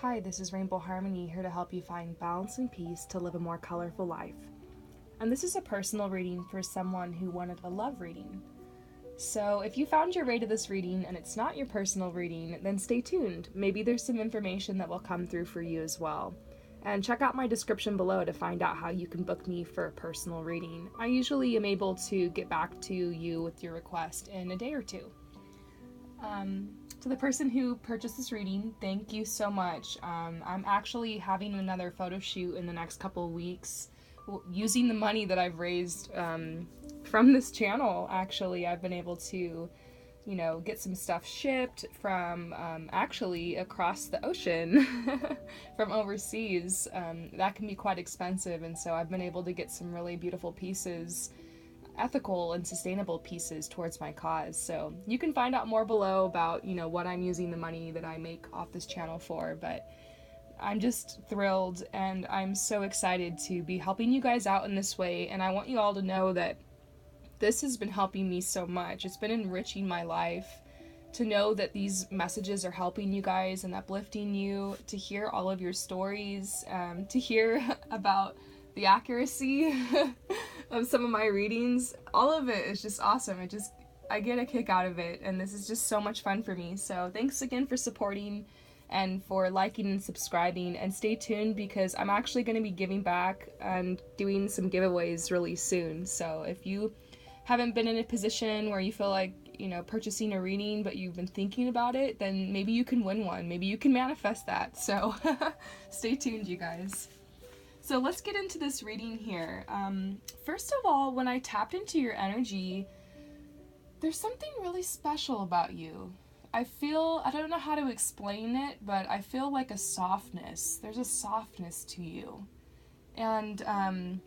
Hi, this is Rainbow Harmony here to help you find balance and peace to live a more colorful life. And this is a personal reading for someone who wanted a love reading. So if you found your way to this reading and it's not your personal reading, then stay tuned. Maybe there's some information that will come through for you as well. And check out my description below to find out how you can book me for a personal reading. I usually am able to get back to you with your request in a day or two. To the person who purchased this reading, thank you so much. I'm actually having another photo shoot in the next couple of weeks using the money that I've raised from this channel. Actually, I've been able to, get some stuff shipped from actually across the ocean from overseas. That can be quite expensive, and so I've been able to get some really beautiful pieces, ethical and sustainable pieces towards my cause. So you can find out more below about, what I'm using the money that I make off this channel for, but I'm just thrilled and I'm so excited to be helping you guys out in this way. And I want you all to know that this has been helping me so much. It's been enriching my life to know that these messages are helping you guys and uplifting you, to hear all of your stories, to hear about the accuracy of some of my readings. All of it is just awesome. I get a kick out of it, and this is just so much fun for me. So thanks again for supporting and for liking and subscribing, and stay tuned because I'm actually going to be giving back and doing some giveaways really soon. So if you haven't been in a position where you feel like, purchasing a reading, but you've been thinking about it, then maybe you can win one. Maybe you can manifest that. So stay tuned, you guys. So let's get into this reading here. First of all, when I tapped into your energy, there's something really special about you. I don't know how to explain it, but I feel like a softness. There's a softness to you. And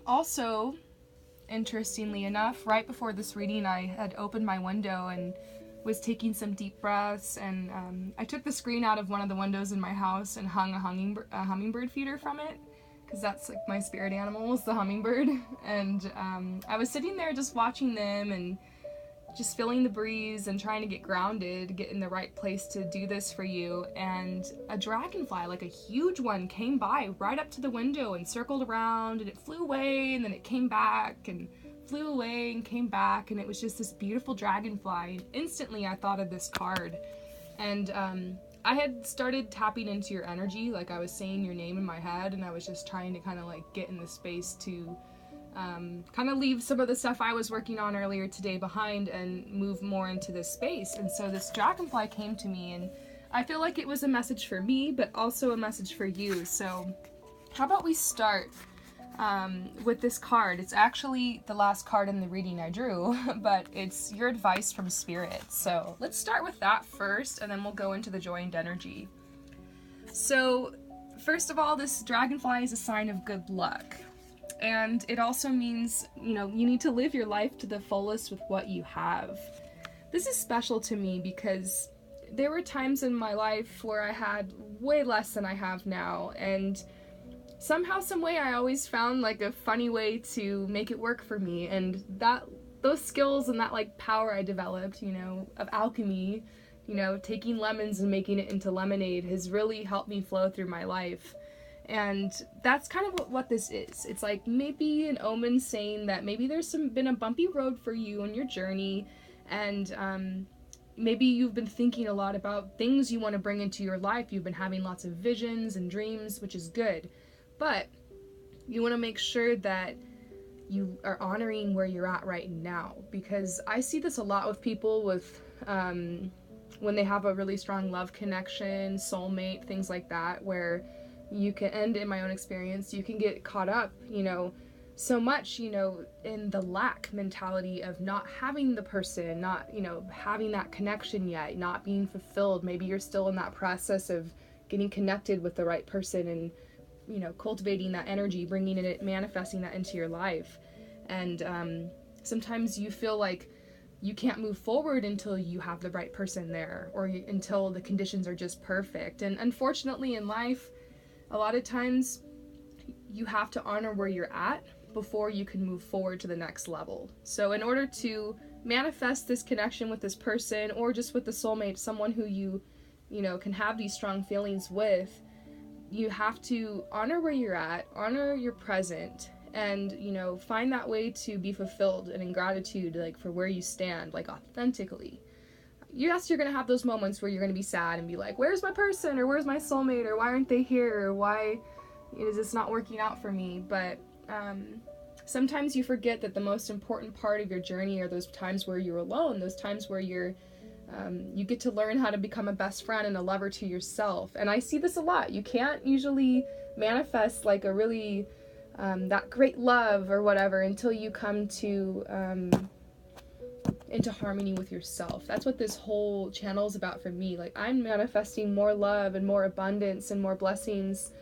also, interestingly enough, right before this reading, I had opened my window and was taking some deep breaths, and I took the screen out of one of the windows in my house and hung a hummingbird feeder from it, because that's like my spirit animal is the hummingbird. And I was sitting there just watching them and just feeling the breeze and trying to get grounded, get in the right place to do this for you. And a dragonfly, like a huge one, came by right up to the window and circled around, and it flew away, and then it came back and flew away and came back, and it was just this beautiful dragonfly. And instantly I thought of this card, and I had started tapping into your energy, like I was saying your name in my head, and I was just trying to kind of like get in the space to kind of leave some of the stuff I was working on earlier today behind and move more into this space. And so this dragonfly came to me, and I feel like it was a message for me, but also a message for you. So how about we start with this card? It's actually the last card in the reading I drew, but it's your advice from spirit. So let's start with that first, and then we'll go into the joined energy. So first of all, this dragonfly is a sign of good luck. And it also means, you need to live your life to the fullest with what you have. This is special to me because there were times in my life where I had way less than I have now, and somehow, some way, I always found like a funny way to make it work for me. And those skills and that like power I developed, of alchemy, taking lemons and making it into lemonade has really helped me flow through my life. And that's kind of what this is. It's like maybe an omen saying that maybe there's been a bumpy road for you on your journey, and maybe you've been thinking a lot about things you want to bring into your life. You've been having lots of visions and dreams, which is good. But you want to make sure that you are honoring where you're at right now, because I see this a lot with people with when they have a really strong love connection, soulmate, things like that, where you can, and in my own experience, you can get caught up, so much, in the lack mentality of not having the person, not, having that connection yet, not being fulfilled. Maybe you're still in that process of getting connected with the right person and, cultivating that energy, bringing it, manifesting that into your life. And sometimes you feel like you can't move forward until you have the right person there, or until the conditions are just perfect. And unfortunately in life, a lot of times you have to honor where you're at before you can move forward to the next level. So in order to manifest this connection with this person, or just with the soulmate, someone who you can have these strong feelings with, you have to honor where you're at, honor your present, and, find that way to be fulfilled and in gratitude, like, for where you stand, like, authentically. Yes, you're going to have those moments where you're going to be sad and be like, where's my person, or where's my soulmate, or why aren't they here, or why is this not working out for me? But sometimes you forget that the most important part of your journey are those times where you're alone, those times where you get to learn how to become a best friend and a lover to yourself. And I see this a lot. You can't usually manifest like a really that great love or whatever until you come to into harmony with yourself. That's what this whole channel is about for me. Like, I'm manifesting more love and more abundance and more blessings,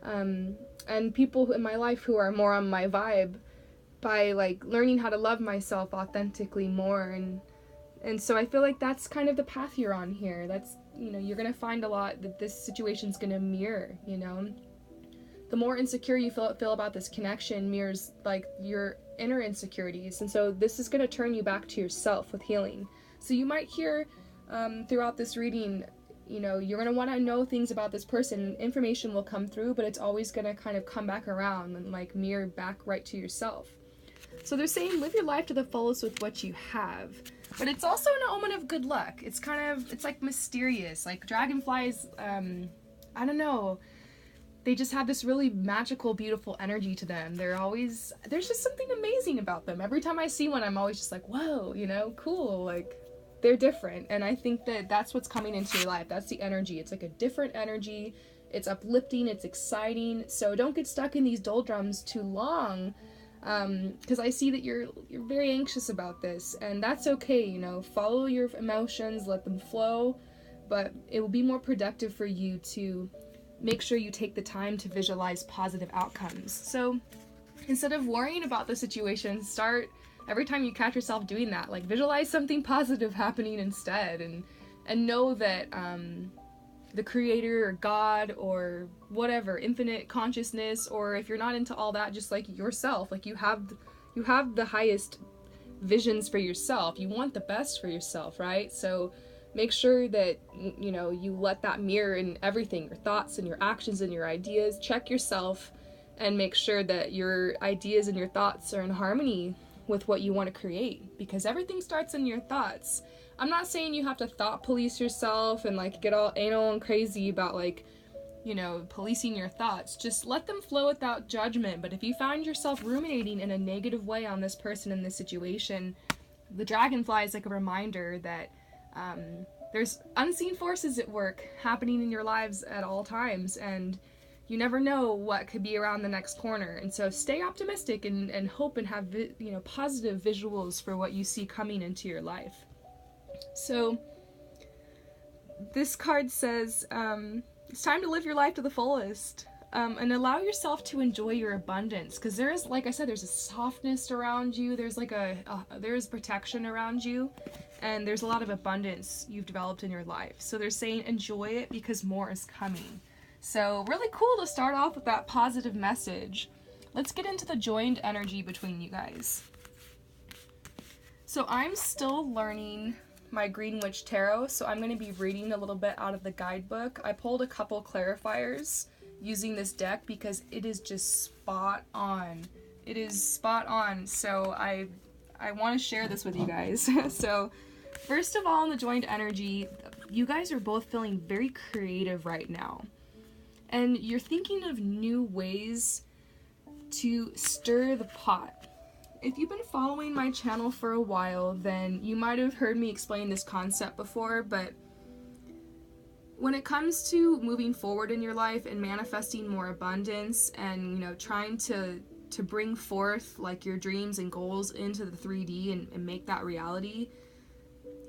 and people in my life who are more on my vibe by, like, learning how to love myself authentically more. And so I feel like that's kind of the path you're on here. That's, you're gonna find a lot that this situation's gonna mirror. The more insecure you feel about this connection mirrors, like, your inner insecurities, and so this is going to turn you back to yourself with healing. So you might hear throughout this reading, you're going to want to know things about this person. Information will come through, but it's always going to kind of come back around and, like, mirror back right to yourself. So they're saying live your life to the fullest with what you have, but it's also an omen of good luck. It's like mysterious, like dragonflies. I don't know. They just have this really magical, beautiful energy to them. There's just something amazing about them. Every time I see one, I'm always just like, whoa, cool. Like, they're different. And I think that that's what's coming into your life. That's the energy. It's like a different energy. It's uplifting. It's exciting. So don't get stuck in these doldrums too long. Because I see that you're very anxious about this. And that's okay, Follow your emotions. Let them flow. But it will be more productive for you to make sure you take the time to visualize positive outcomes. So instead of worrying about the situation, start every time you catch yourself doing that, like, visualize something positive happening instead, and know that the creator or God or whatever, infinite consciousness, or if you're not into all that, just like yourself, like, you have the highest visions for yourself. You want the best for yourself, right? So make sure that, you let that mirror in everything, your thoughts and your actions and your ideas. Check yourself and make sure that your ideas and your thoughts are in harmony with what you want to create, because everything starts in your thoughts. I'm not saying you have to thought police yourself and, like, get all anal and crazy about, like, policing your thoughts. Just let them flow without judgment. But if you find yourself ruminating in a negative way on this person in this situation, the dragonfly is like a reminder that there's unseen forces at work happening in your lives at all times, and you never know what could be around the next corner. And so stay optimistic and hope and have positive visuals for what you see coming into your life. So this card says it's time to live your life to the fullest, and allow yourself to enjoy your abundance, because there is, like I said, there's a softness around you. There's like there is protection around you, and there's a lot of abundance you've developed in your life. So they're saying enjoy it because more is coming. So really cool to start off with that positive message. Let's get into the joined energy between you guys. So I'm still learning my Green Witch Tarot, so I'm going to be reading a little bit out of the guidebook. I pulled a couple clarifiers using this deck because it is just spot on. It is spot on, so I want to share this with you guys. So first of all, in the joined energy, you guys are both feeling very creative right now. And you're thinking of new ways to stir the pot. If you've been following my channel for a while, then you might have heard me explain this concept before, but when it comes to moving forward in your life and manifesting more abundance and, trying to bring forth, like, your dreams and goals into the 3D and make that reality,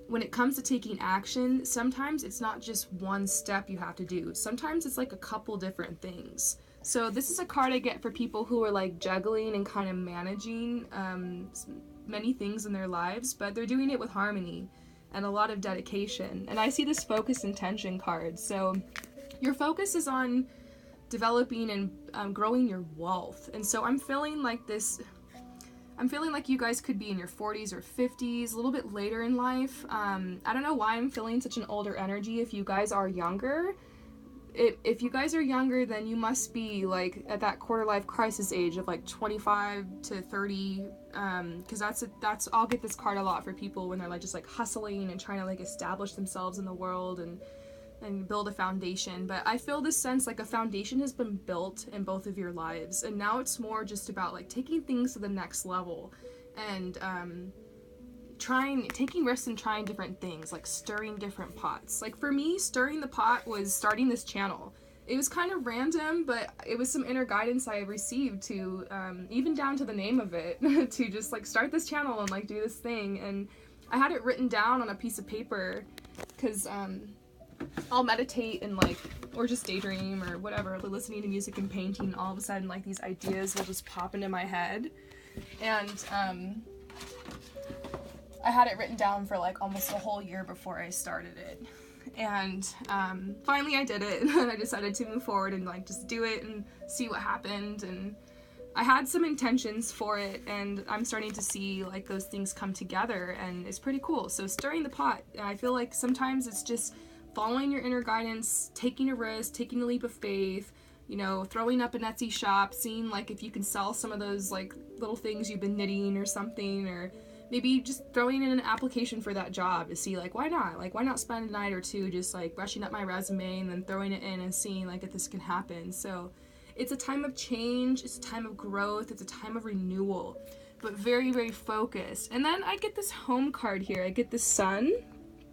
when it comes to taking action, sometimes it's not just one step you have to do. Sometimes it's like a couple different things. So this is a card I get for people who are, like, juggling and kind of managing many things in their lives, but they're doing it with harmony and a lot of dedication. And I see this focus intention card. So your focus is on developing and growing your wealth. And so I'm feeling like this, I'm feeling like you guys could be in your 40s or 50s, a little bit later in life. I don't know why I'm feeling such an older energy if you guys are younger. If you guys are younger, then you must be like at that quarter life crisis age of like 25 to 30, because that's I'll get this card a lot for people when they're like just like hustling and trying to like establish themselves in the world and build a foundation. But I feel this sense like a foundation has been built in both of your lives, and now it's more just about like taking things to the next level and taking risks and trying different things, like stirring different pots. Like for me, stirring the pot was starting this channel. It was kind of random, but it was some inner guidance I received to even down to the name of it to just like start this channel and like do this thing. And I had it written down on a piece of paper because I'll meditate and like, or just daydream or whatever, listening to music and painting, and all of a sudden like these ideas will just pop into my head. And I had it written down for like almost a whole year before I started it. And finally I did it, and I decided to move forward and like just do it and see what happened. And I had some intentions for it, and I'm starting to see like those things come together, and it's pretty cool. So stirring the pot, I feel like sometimes it's just following your inner guidance, taking a risk, taking a leap of faith, you know, throwing up an Etsy shop, seeing like if you can sell some of those like little things you've been knitting or something, or maybe just throwing in an application for that job to see like why not spend a night or two just like brushing up my resume and then throwing it in and seeing like if this can happen. So it's a time of change, it's a time of growth, it's a time of renewal, but very, very focused. And then I get this home card here. I get the sun.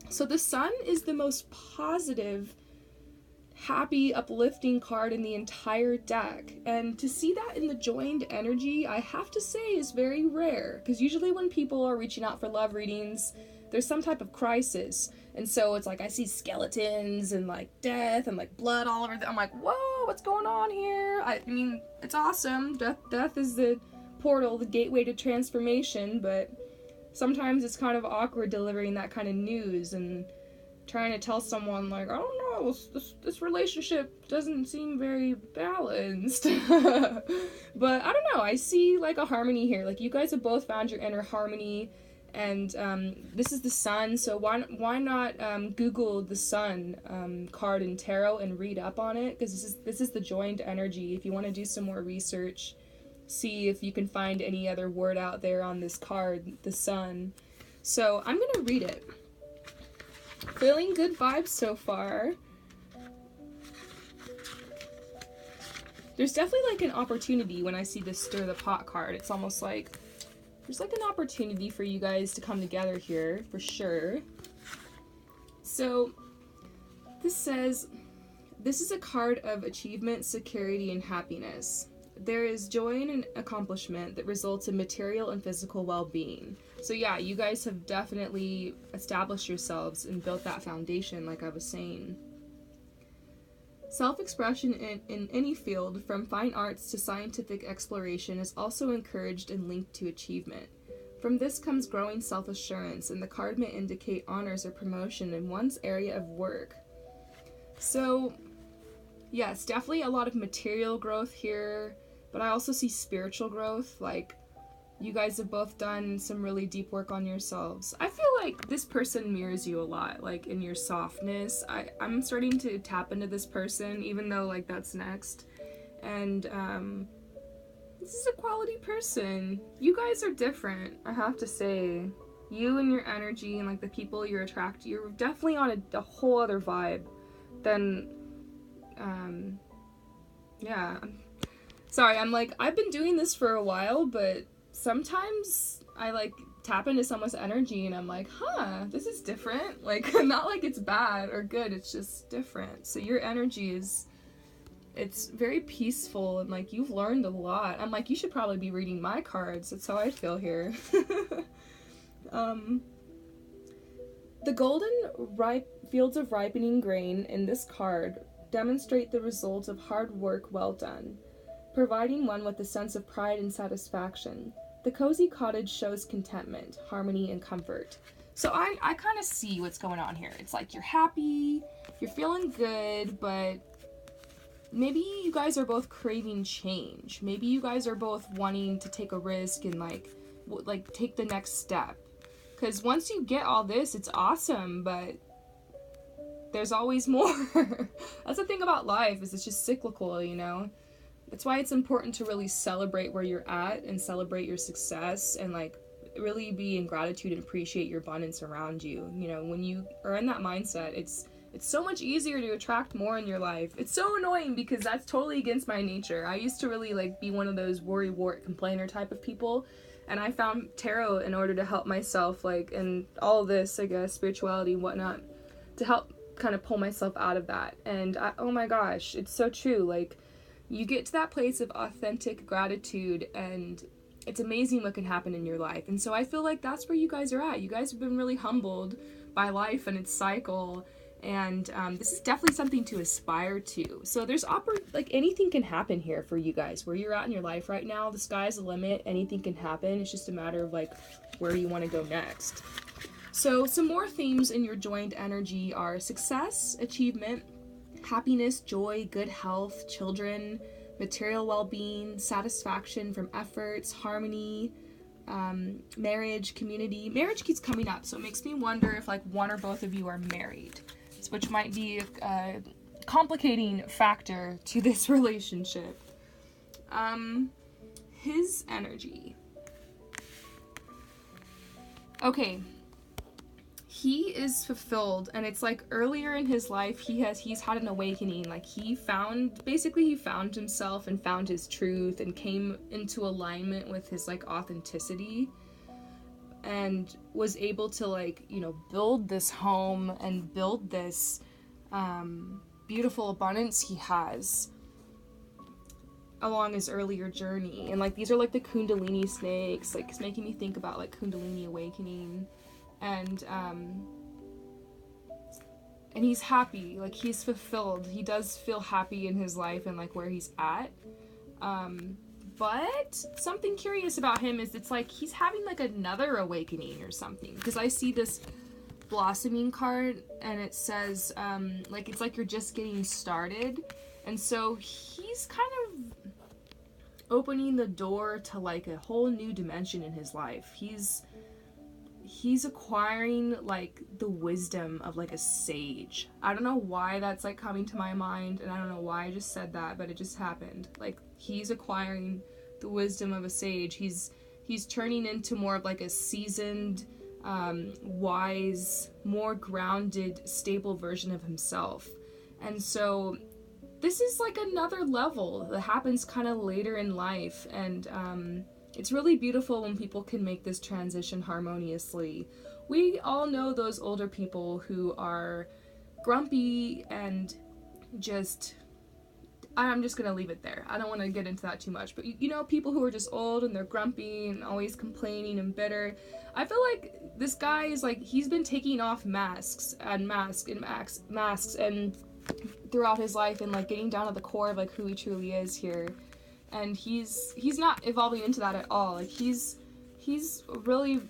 So the sun is the most positive, happy, uplifting card in the entire deck. And to see that in the joined energy, I have to say is very rare, because usually when people are reaching out for love readings, there's some type of crisis. And so it's like I see skeletons and like death and like blood all over. I'm like, whoa, what's going on here? I mean, it's awesome. Death is the portal, the gateway to transformation, but sometimes it's kind of awkward delivering that kind of news and trying to tell someone like, I don't know, this relationship doesn't seem very balanced. But I don't know, I see like a harmony here. Like you guys have both found your inner harmony, and this is the sun, so why not Google the sun card in tarot and read up on it, because this is the joined energy. If you want to do some more research, see if you can find any other word out there on this card, the sun. So I'm gonna read it. Feeling good vibes so far. There's definitely like an opportunity when I see this stir the pot card. It's almost like there's like an opportunity for you guys to come together here, for sure. So this says, this is a card of achievement, security, and happiness. There is joy in an accomplishment that results in material and physical well-being. So yeah, you guys have definitely established yourselves and built that foundation, like I was saying. Self-expression in any field, from fine arts to scientific exploration, is also encouraged and linked to achievement. From this comes growing self-assurance, and the card may indicate honors or promotion in one's area of work. So yes, definitely a lot of material growth here, but I also see spiritual growth. Like, you guys have both done some really deep work on yourselves. I feel like this person mirrors you a lot, like in your softness. I'm starting to tap into this person, even though like that's next. And this is a quality person. You guys are different, I have to say. You and your energy and like the people you're attracted, you're definitely on a whole other vibe than yeah. Sorry, I'm like, I've been doing this for a while, but sometimes I like tap into someone's energy and I'm like, huh, this is different. Like, not like it's bad or good, it's just different. So your energy it's very peaceful, and like you've learned a lot. I'm like, you should probably be reading my cards. That's how I feel here. The golden fields of ripening grain in this card demonstrate the result of hard work well done, providing one with a sense of pride and satisfaction. The cozy cottage shows contentment, harmony, and comfort. So I kind of see what's going on here. It's like you're happy, you're feeling good, but maybe you guys are both craving change. Maybe you guys are both wanting to take a risk and like like take the next step. Because once you get all this, it's awesome, but there's always more. That's the thing about life, is it's just cyclical, you know? That's why it's important to really celebrate where you're at and celebrate your success, and like really be in gratitude and appreciate your abundance around you. You know, when you are in that mindset, it's so much easier to attract more in your life. It's so annoying because that's totally against my nature. I used to really like be one of those worry, wart, complainer type of people. And I found tarot in order to help myself, like, and all this, I guess, spirituality and whatnot, to help kind of pull myself out of that. And oh my gosh, it's so true. Like, you get to that place of authentic gratitude, and it's amazing what can happen in your life. And so I feel like that's where you guys are at. You guys have been really humbled by life and its cycle. And this is definitely something to aspire to. So there's like anything can happen here for you guys. Where you're at in your life right now, the sky's the limit. Anything can happen. It's just a matter of like where you want to go next. So some more themes in your joined energy are success, achievement, happiness, joy, good health, children, material well-being, satisfaction from efforts, harmony, marriage, community. Marriage keeps coming up, so it makes me wonder if like one or both of you are married, which might be a complicating factor to this relationship. His energy. Okay. He is fulfilled, and it's like earlier in his life he's had an awakening. Like he found himself and found his truth and came into alignment with his like authenticity, and was able to like, you know, build this home and build this beautiful abundance he has along his earlier journey. And like these are like the Kundalini snakes, like it's making me think about like Kundalini awakening. And he's happy, like he's fulfilled. He does feel happy in his life and like where he's at. But something curious about him is it's like he's having like another awakening or something. Because I see this blossoming card, and it says like it's like you're just getting started. And so he's kind of opening the door to like a whole new dimension in his life. He's acquiring like the wisdom of like a sage. I don't know why that's like coming to my mind, and I don't know why I just said that, but it just happened. Like he's acquiring the wisdom of a sage. He's turning into more of like a seasoned, wise, more grounded, stable version of himself. And so this is like another level that happens kind of later in life, and it's really beautiful when people can make this transition harmoniously. We all know those older people who are grumpy and just... I'm just gonna leave it there. I don't want to get into that too much. But you know, people who are just old and they're grumpy and always complaining and bitter. I feel like this guy is like, he's been taking off masks and throughout his life, and like getting down to the core of like who he truly is here. And he's not evolving into that at all. Like he's really,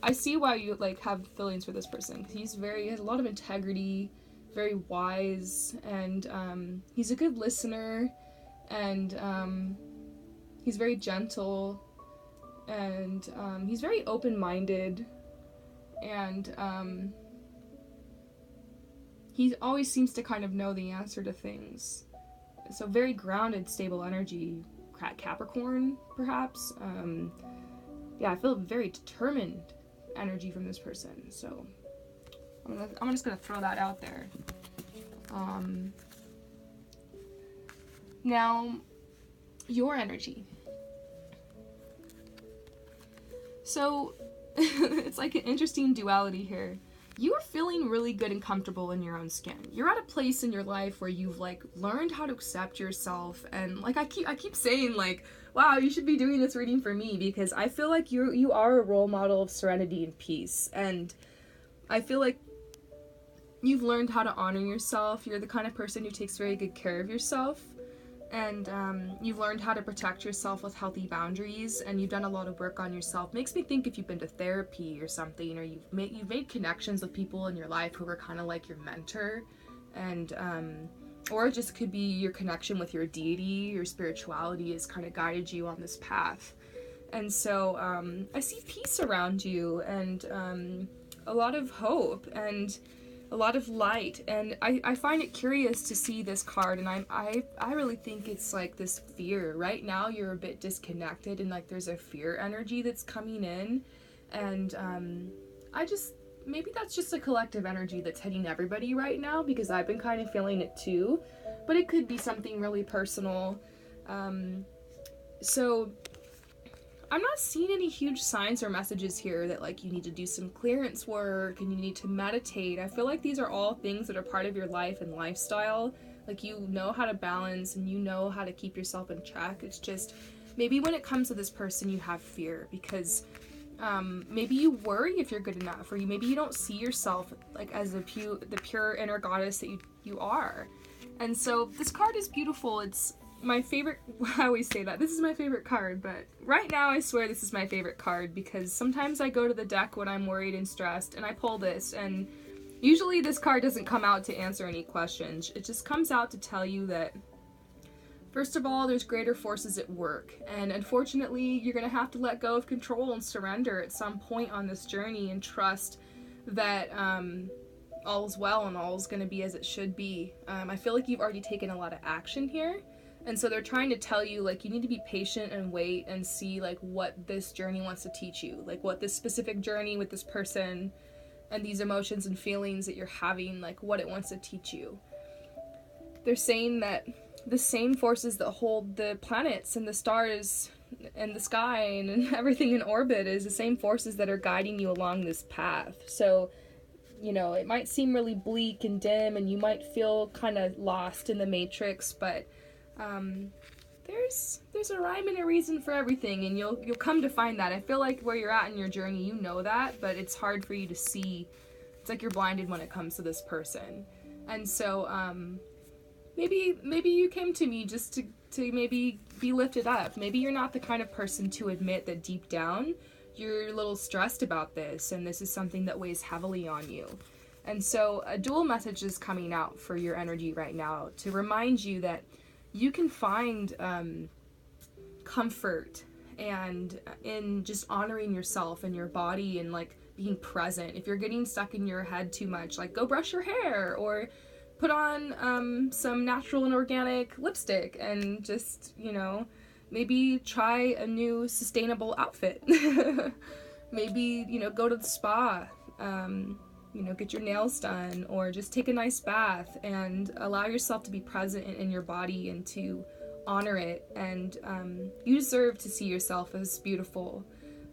I see why you like have feelings for this person. He has a lot of integrity, very wise, and he's a good listener, and he's very gentle, and he's very open-minded, and he always seems to kind of know the answer to things. So very grounded, stable energy. Capricorn, perhaps. Yeah, I feel very determined energy from this person. So I'm just gonna throw that out there. Now, your energy. So it's like an interesting duality here. You are feeling really good and comfortable in your own skin. You're at a place in your life where you've like learned how to accept yourself, and like I keep saying like, wow, you should be doing this reading for me, because I feel like you are a role model of serenity and peace, and I feel like you've learned how to honor yourself. You're the kind of person who takes very good care of yourself, and you've learned how to protect yourself with healthy boundaries, and you've done a lot of work on yourself. Makes me think if you've been to therapy or something, or you've made connections with people in your life who are kind of like your mentor, and or it just could be your connection with your deity, your spirituality has kind of guided you on this path. And so I see peace around you, and a lot of hope and a lot of light. And I find it curious to see this card, and I really think it's like this fear. Right now you're a bit disconnected, and like there's a fear energy that's coming in. And maybe that's just a collective energy that's hitting everybody right now, because I've been kind of feeling it too. But it could be something really personal. So I'm not seeing any huge signs or messages here that like you need to do some clearance work and you need to meditate. I feel like these are all things that are part of your life and lifestyle. Like, you know how to balance and you know how to keep yourself in check. It's just maybe when it comes to this person you have fear, because maybe you worry if you're good enough, or maybe you don't see yourself like as the pure inner goddess that you are. And so this card is beautiful. It's my favorite. I always say that this is my favorite card, but right now I swear this is my favorite card, because sometimes I go to the deck when I'm worried and stressed and I pull this, and usually this card doesn't come out to answer any questions. It just comes out to tell you that, first of all, there's greater forces at work, and unfortunately you're going to have to let go of control and surrender at some point on this journey, and trust that all's well and all's going to be as it should be. I feel like you've already taken a lot of action here. And so they're trying to tell you, like, you need to be patient and wait and see, like, what this journey wants to teach you. Like, what this specific journey with this person and these emotions and feelings that you're having, like, what it wants to teach you. They're saying that the same forces that hold the planets and the stars and the sky and everything in orbit is the same forces that are guiding you along this path. So, you know, it might seem really bleak and dim and you might feel kind of lost in the matrix, but there's a rhyme and a reason for everything, and you'll come to find that. I feel like where you're at in your journey, you know that, but it's hard for you to see. It's like you're blinded when it comes to this person. And so maybe you came to me just to maybe be lifted up. Maybe you're not the kind of person to admit that deep down you're a little stressed about this, and this is something that weighs heavily on you. And so a dual message is coming out for your energy right now to remind you that you can find comfort and in just honoring yourself and your body and like being present. If you're getting stuck in your head too much, like go brush your hair or put on some natural and organic lipstick and just, you know, maybe try a new sustainable outfit. Maybe, you know, go to the spa, you know, get your nails done, or just take a nice bath and allow yourself to be present in your body and to honor it. And you deserve to see yourself as beautiful.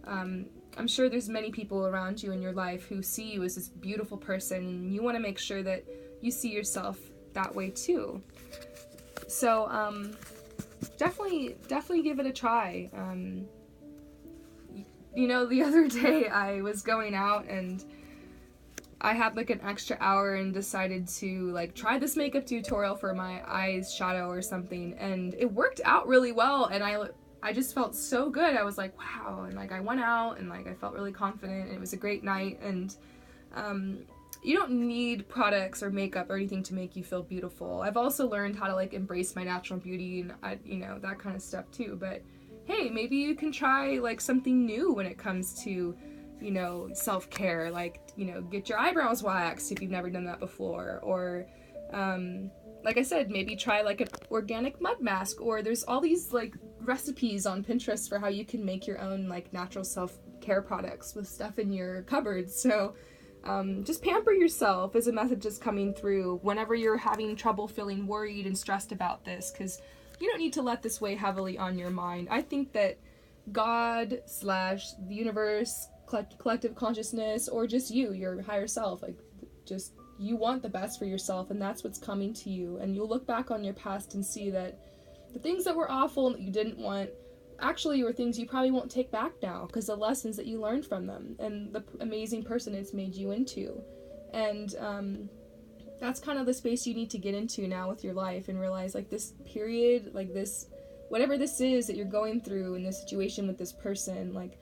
I'm sure there's many people around you in your life who see you as this beautiful person, and you want to make sure that you see yourself that way too. So definitely give it a try. You know, the other day I was going out and I had like an extra hour and decided to like try this makeup tutorial for my eyes shadow or something, and it worked out really well, and I just felt so good. I was like, wow. And like I went out and like I felt really confident, and it was a great night. And you don't need products or makeup or anything to make you feel beautiful. I've also learned how to like embrace my natural beauty and you know, that kind of stuff too. But hey, maybe you can try like something new when it comes to, you know, self-care, like, you know, get your eyebrows waxed if you've never done that before, or like I said, maybe try like an organic mud mask, or there's all these like recipes on Pinterest for how you can make your own like natural self-care products with stuff in your cupboards. So just pamper yourself as a message is coming through whenever you're having trouble feeling worried and stressed about this, because you don't need to let this weigh heavily on your mind. I think that God / the universe, collective consciousness, or just you, your higher self, like just you want the best for yourself, and that's what's coming to you. And you'll look back on your past and see that the things that were awful and that you didn't want actually were things you probably won't take back now, because the lessons that you learned from them and the amazing person it's made you into. And that's kind of the space you need to get into now with your life, and realize like this period, like this, whatever this is that you're going through in this situation with this person, like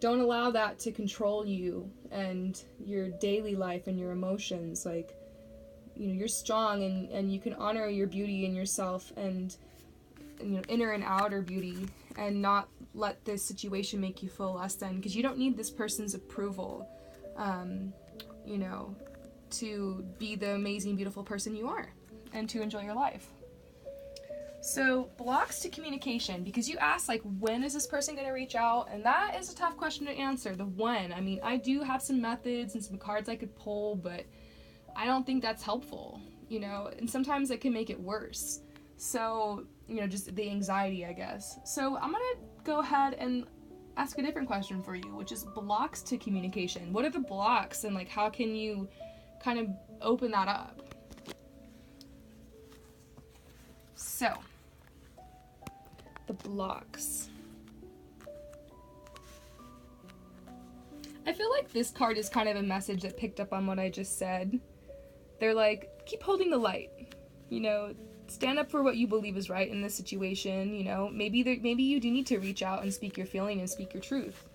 don't allow that to control you and your daily life and your emotions. Like, you know, you're strong, and you can honor your beauty in yourself, and inner and outer beauty, and not let this situation make you feel less than, because you don't need this person's approval, to be the amazing, beautiful person you are and to enjoy your life. So blocks to communication, because you asked, like, when is this person going to reach out? And that is a tough question to answer, the when. I mean, I do have some methods and some cards I could pull, but I don't think that's helpful, and sometimes it can make it worse. So, just the anxiety, I guess. So I'm going to go ahead and ask a different question for you, which is blocks to communication. What are the blocks, and, like, how can you kind of open that up? So, the blocks. I feel like this card is kind of a message that picked up on what I just said. They're like, keep holding the light, stand up for what you believe is right in this situation, maybe you do need to reach out and speak your feeling and speak your truth.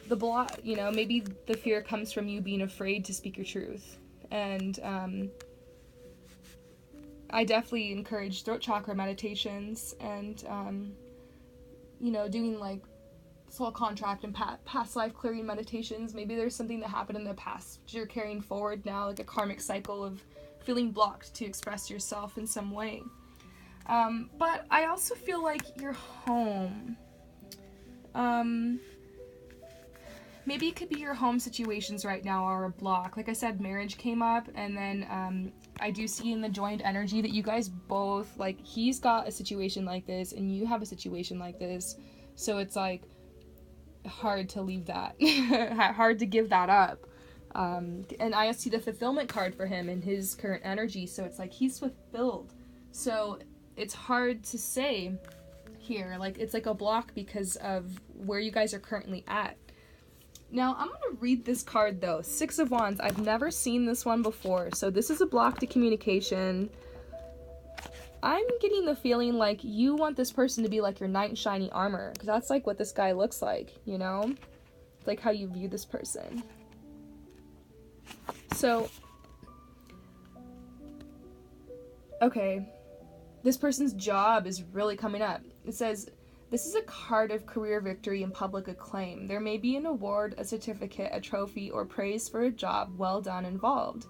The block, maybe the fear comes from you being afraid to speak your truth. And I definitely encourage throat chakra meditations and, doing, like, soul contract and past life clearing meditations. Maybe there's something that happened in the past you're carrying forward now, like a karmic cycle of feeling blocked to express yourself in some way. But I also feel like your home. Maybe it could be your home situations right now are a block. Like I said, marriage came up, and then I do see in the joined energy that you guys both, like, he's got a situation like this and you have a situation like this. So it's like hard to leave that, hard to give that up. And I see the fulfillment card for him in his current energy. So it's like he's fulfilled. So it's hard to say here, like, it's like a block because of where you guys are currently at. Now, I'm going to read this card, though. Six of Wands. I've never seen this one before. So this is a block to communication. I'm getting the feeling like you want this person to be like your knight in shiny armor, because that's like what this guy looks like, It's like how you view this person. So, okay, this person's job is really coming up. It says, this is a card of career victory and public acclaim. There may be an award, a certificate, a trophy, or praise for a job well done involved.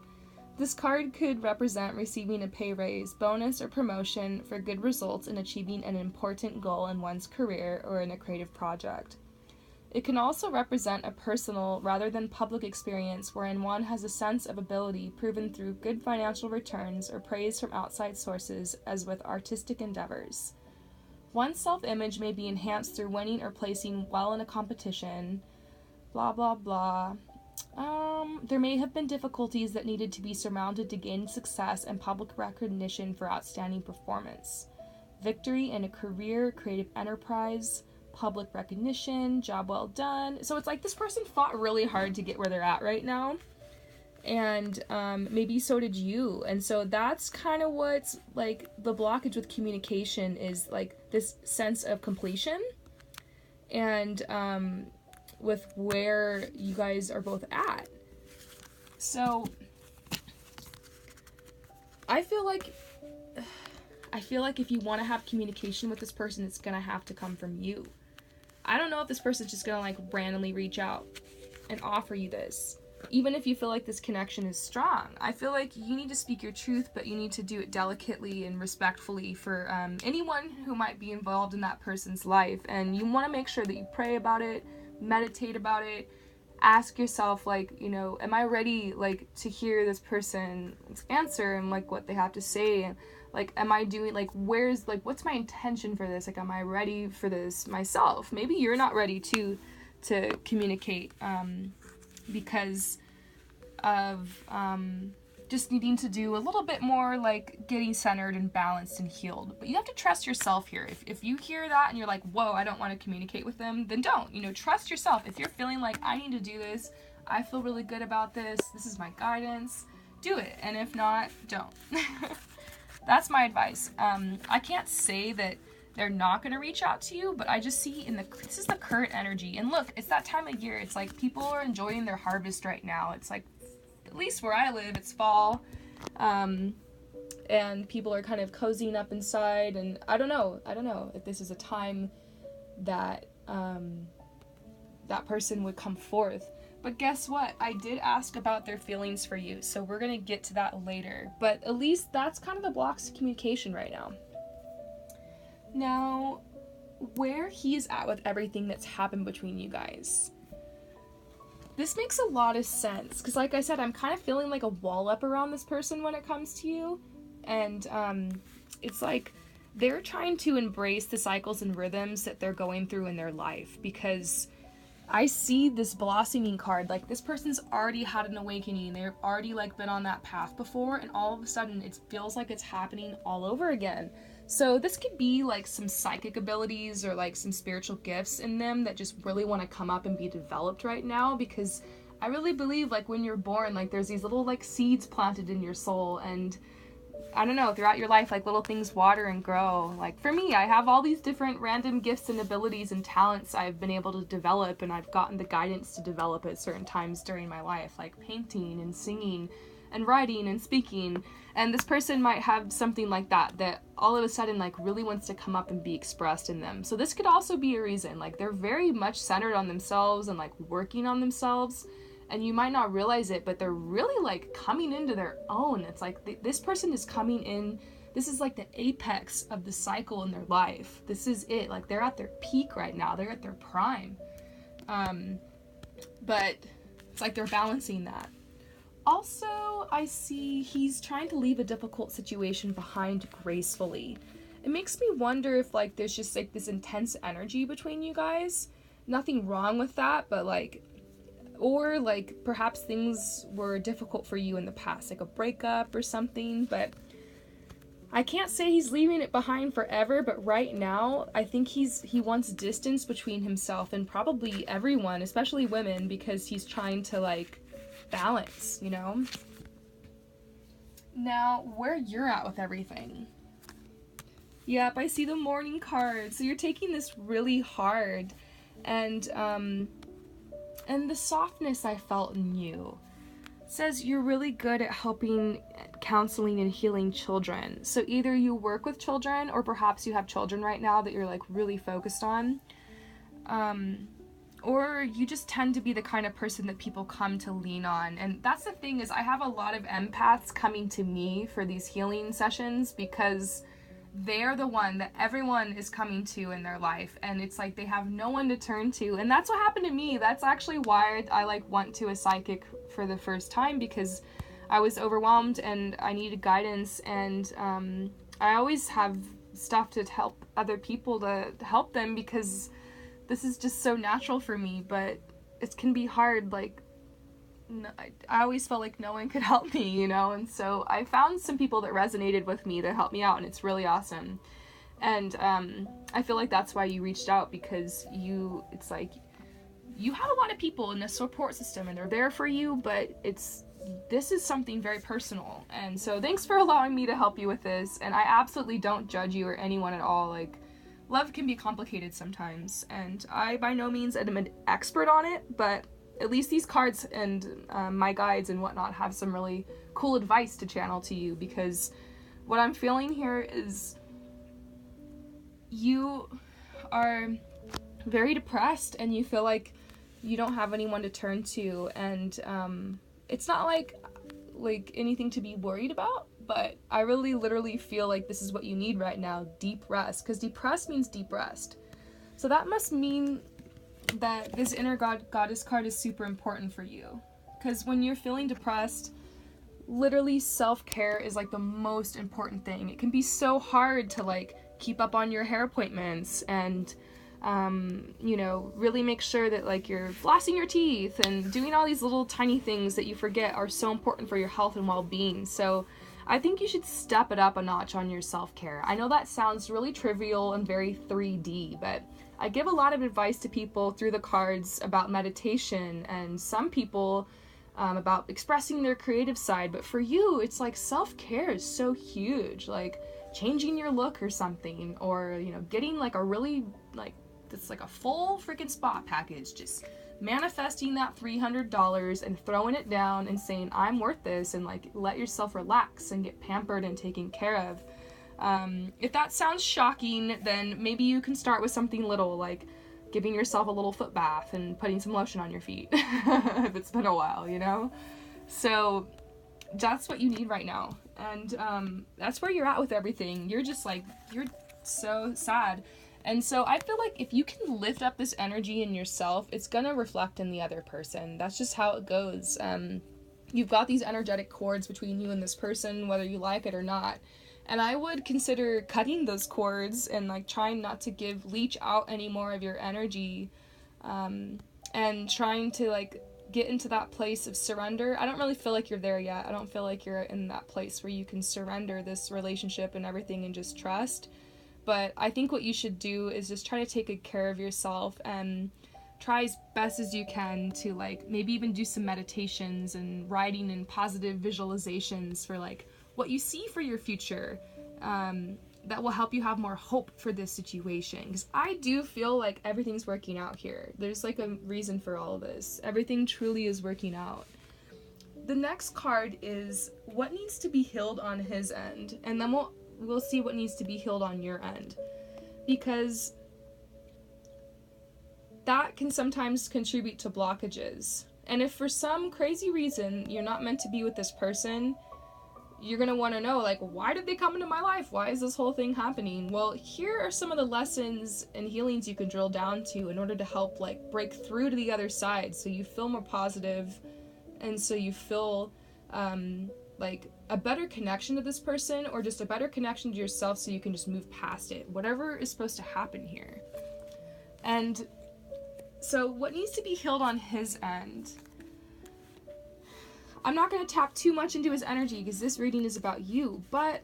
This card could represent receiving a pay raise, bonus, or promotion for good results in achieving an important goal in one's career or in a creative project. It can also represent a personal rather than public experience wherein one has a sense of ability proven through good financial returns or praise from outside sources, as with artistic endeavors. One's self-image may be enhanced through winning or placing well in a competition, blah, blah, blah. There may have been difficulties that needed to be surmounted to gain success and public recognition for outstanding performance. Victory in a career, creative enterprise, public recognition, job well done. So it's like this person fought really hard to get where they're at right now. And maybe so did you. And so that's kind of what's like the blockage with communication is, like, this sense of completion and with where you guys are both at. So I feel like if you want to have communication with this person, it's gonna have to come from you. I don't know if this person's just gonna, like, randomly reach out and offer you this. Even if you feel like this connection is strong, I feel like you need to speak your truth, but you need to do it delicately and respectfully for anyone who might be involved in that person's life. And you want to make sure that you pray about it, meditate about it, ask yourself, like, am I ready, like, to hear this person's answer and, like, what they have to say? And, like, am I doing, like, what's my intention for this? Like, am I ready for this myself? Maybe you're not ready to communicate, because of just needing to do a little bit more, like, getting centered and balanced and healed. But you have to trust yourself here. If you hear that and you're like, whoa, I don't want to communicate with them, then don't. Trust yourself. If you're feeling like, I need to do this, I feel really good about this, this is my guidance, do it. And if not, don't. That's my advice. I can't say that they're not going to reach out to you, but I just see this is the current energy. And look, it's that time of year. It's like people are enjoying their harvest right now. It's like, at least where I live, it's fall. and people are kind of cozying up inside, and I don't know if this is a time that that person would come forth. But guess what? I did ask about their feelings for you, so we're gonna get to that later. But at least that's kind of the blocks to communication right now. Now, where he's at with everything that's happened between you guys. This makes a lot of sense, because like I said, I'm kind of feeling like a wall up around this person when it comes to you. And it's like they're trying to embrace the cycles and rhythms that they're going through in their life, because I see this blossoming card, like this person's already had an awakening, they've already like been on that path before, and all of a sudden it feels like it's happening all over again. So this could be like some psychic abilities or like some spiritual gifts in them that just really want to come up and be developed right now, because I really believe like when you're born, like there's these little like seeds planted in your soul, and I don't know, throughout your life, like little things water and grow. Like for me, I have all these different random gifts and abilities and talents I've been able to develop, and I've gotten the guidance to develop at certain times during my life, like painting and singing and writing and speaking. And this person might have something like that all of a sudden like really wants to come up and be expressed in them. So this could also be a reason, like they're very much centered on themselves and like working on themselves. And you might not realize it, but they're really like coming into their own. It's like this person is coming in. This is like the apex of the cycle in their life. This is it. Like they're at their peak right now. They're at their prime. But it's like they're balancing that. Also, I see he's trying to leave a difficult situation behind gracefully. It makes me wonder if like there's just like this intense energy between you guys. Nothing wrong with that, but like, or like perhaps things were difficult for you in the past, like a breakup or something. But I can't say he's leaving it behind forever, but right now I think he wants distance between himself and probably everyone, especially women, because he's trying to like balance, you know? Now, where you're at with everything. Yep, I see the Mourning card. So you're taking this really hard, and the softness I felt in you says you're really good at helping, counseling, and healing children. So either you work with children, or perhaps you have children right now that you're like really focused on, or you just tend to be the kind of person that people come to lean on. And that's the thing, is I have a lot of empaths coming to me for these healing sessions, because they're the one that everyone is coming to in their life, and it's like they have no one to turn to. And that's what happened to me. That's actually why I like went to a psychic for the first time, because I was overwhelmed and I needed guidance, and I always have stuff to help other people, to help them, because this is just so natural for me. But it can be hard, like I always felt like no one could help me, you know? And so I found some people that resonated with me that helped me out, and it's really awesome. And I feel like that's why you reached out, because it's like you have a lot of people in a support system, and they're there for you, but this is something very personal. And so thanks for allowing me to help you with this. And I absolutely don't judge you or anyone at all. Like, love can be complicated sometimes, and I by no means am an expert on it, but at least these cards and my guides and whatnot have some really cool advice to channel to you, because what I'm feeling here is you are very depressed and you feel like you don't have anyone to turn to, and it's not like anything to be worried about, but I really literally feel like this is what you need right now: deep rest, because depressed means deep rest. So that must mean that this inner goddess card is super important for you, because when you're feeling depressed, literally self-care is like the most important thing. It can be so hard to like keep up on your hair appointments and you know, really make sure that like you're flossing your teeth and doing all these little tiny things that you forget are so important for your health and well-being. So I think you should step it up a notch on your self-care. I know that sounds really trivial and very 3D, but I give a lot of advice to people through the cards about meditation, and some people about expressing their creative side. But for you, it's like self-care is so huge, like changing your look or something, or, you know, getting like a really, like, it's like a full freaking spa package. Just manifesting that $300 and throwing it down and saying, I'm worth this, and like let yourself relax and get pampered and taken care of. If that sounds shocking, then maybe you can start with something little, like giving yourself a little foot bath and putting some lotion on your feet if it's been a while, you know? So that's what you need right now. And that's where you're at with everything. You're just like, you're so sad. And so I feel like if you can lift up this energy in yourself, it's gonna reflect in the other person. That's just how it goes. You've got these energetic cords between you and this person, whether you like it or not. And I would consider cutting those cords and like trying not to leech out any more of your energy, and trying to like get into that place of surrender. I don't really feel like you're there yet. I don't feel like you're in that place where you can surrender this relationship and everything and just trust. But I think what you should do is just try to take good care of yourself and try as best as you can to like maybe even do some meditations and writing and positive visualizations for like what you see for your future, that will help you have more hope for this situation. Because I do feel like everything's working out here. There's like a reason for all of this. Everything truly is working out. The next card is what needs to be healed on his end, and then we'll see what needs to be healed on your end, because that can sometimes contribute to blockages. And if for some crazy reason you're not meant to be with this person, you're going to want to know, like, why did they come into my life? Why is this whole thing happening? Well, here are some of the lessons and healings you can drill down to in order to help, like, break through to the other side so you feel more positive, and so you feel, like, a better connection to this person, or just a better connection to yourself so you can just move past it. Whatever is supposed to happen here. And so what needs to be healed on his end? I'm not going to tap too much into his energy because this reading is about you, but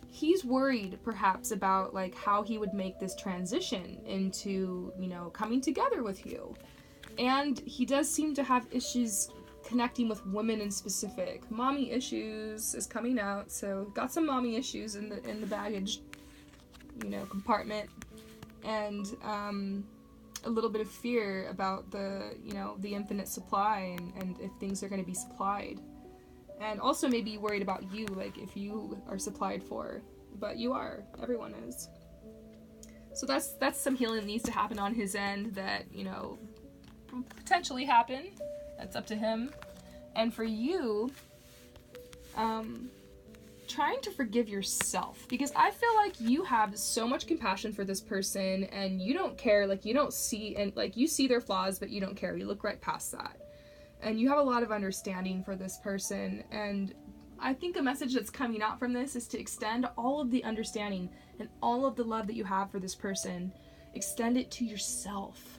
he's worried perhaps about like how he would make this transition into, you know, coming together with you. And he does seem to have issues connecting with women in specific. Mommy issues is coming out, so got some mommy issues in the baggage, you know, compartment. And a little bit of fear about the, you know, the infinite supply and if things are going to be supplied. And also maybe worried about you, like if you are supplied for. But you are. Everyone is. So that's some healing that needs to happen on his end that, you know, potentially happen. That's up to him. And for you, trying to forgive yourself, because I feel like you have so much compassion for this person and you don't care, like you don't see, and like you see their flaws but you don't care, you look right past that, and you have a lot of understanding for this person. And I think a message that's coming out from this is to extend all of the understanding and all of the love that you have for this person, extend it to yourself.